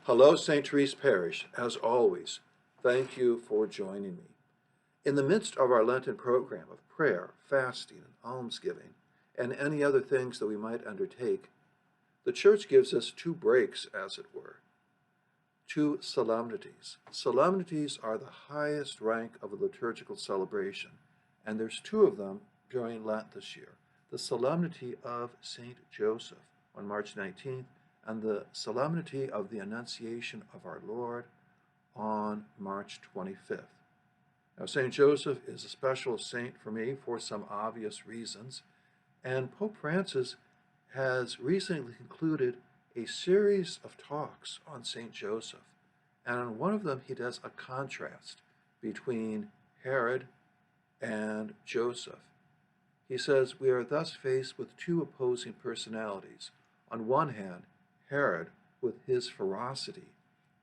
Hello, St. Therese Parish. As always, thank you for joining me. In the midst of our Lenten program of prayer, fasting, and almsgiving, and any other things that we might undertake, the Church gives us two breaks, as it were, two solemnities. Solemnities are the highest rank of a liturgical celebration, and there's two of them during Lent this year. The Solemnity of St. Joseph on March 19th, and the Solemnity of the Annunciation of our Lord on March 25th. Now, St. Joseph is a special saint for me for some obvious reasons, and Pope Francis has recently concluded a series of talks on St. Joseph, and on one of them he does a contrast between Herod and Joseph. He says, we are thus faced with two opposing personalities. On one hand, Herod with his ferocity,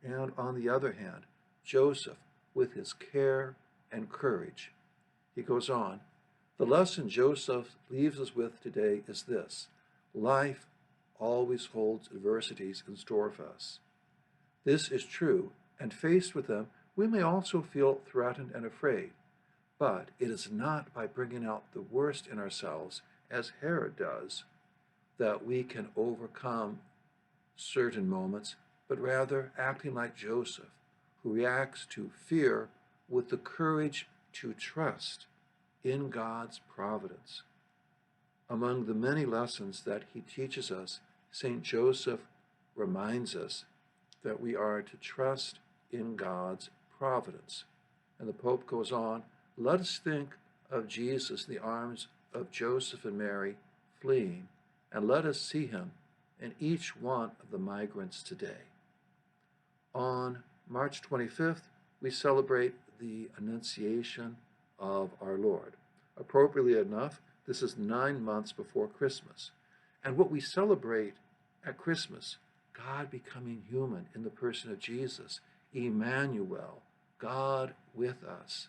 and on the other hand, Joseph with his care and courage. He goes on, the lesson Joseph leaves us with today is this: life always holds adversities in store for us. This is true, and faced with them, we may also feel threatened and afraid. But it is not by bringing out the worst in ourselves, as Herod does, that we can overcome certain moments, but rather acting like Joseph, who reacts to fear with the courage to trust in God's providence. Among the many lessons that he teaches us, St. Joseph reminds us that we are to trust in God's providence. And the Pope goes on, let us think of Jesus in the arms of Joseph and Mary fleeing, and let us see him in each one of the migrants today. On March 25th, we celebrate the Annunciation of our Lord. Appropriately enough, this is 9 months before Christmas. And what we celebrate at Christmas, God becoming human in the person of Jesus, Emmanuel, God with us.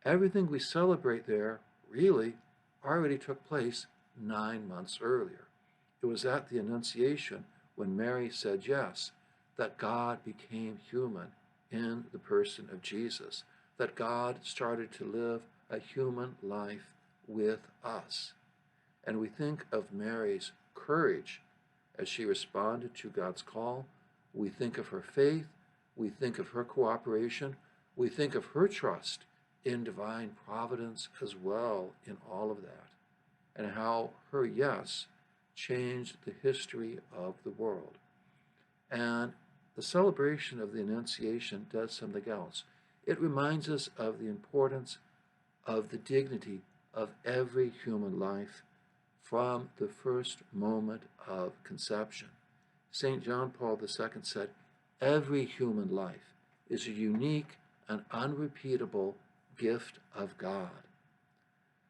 Everything we celebrate there really already took place 9 months earlier. It was at the Annunciation, when Mary said yes, that God became human in the person of Jesus, that God started to live a human life with us. And we think of Mary's courage as she responded to God's call. We think of her faith. We think of her cooperation. We think of her trust in divine providence as well in all of that, and how her yes changed the history of the world. And the celebration of the Annunciation does something else. It reminds us of the importance of the dignity of every human life from the first moment of conception. St. John Paul II said, every human life is a unique and unrepeatable gift of God.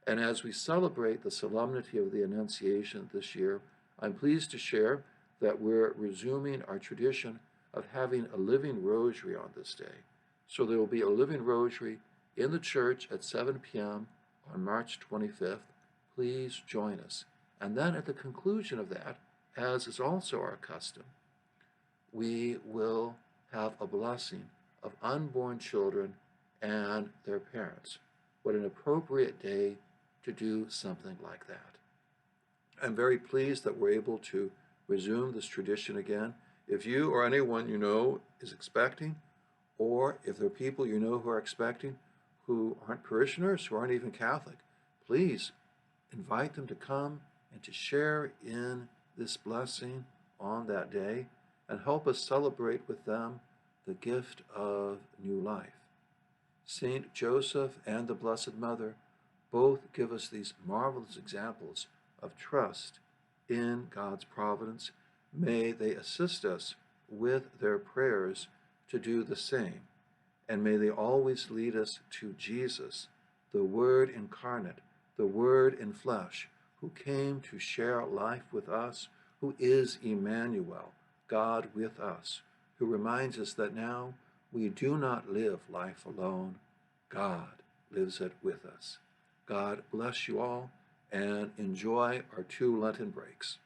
And as we celebrate the solemnity of the Annunciation this year, I'm pleased to share that we're resuming our tradition of having a living rosary on this day. So there will be a living rosary in the church at 7 p.m. on March 25th. Please join us. And then at the conclusion of that, as is also our custom, we will have a blessing of unborn children and their parents. What an appropriate day to do something like that. I'm very pleased that we're able to resume this tradition again. If you or anyone you know is expecting, or if there are people you know who are expecting who aren't parishioners, who aren't even Catholic, please invite them to come and to share in this blessing on that day and help us celebrate with them the gift of new life. Saint Joseph and the Blessed Mother both give us these marvelous examples of trust in God's providence. May they assist us with their prayers to do the same, and may they always lead us to Jesus, the Word incarnate, the Word in flesh, who came to share life with us, who is Emmanuel, God with us, who reminds us that now we do not live life alone. God lives it with us. God bless you all, and enjoy our 2 Lenten breaks.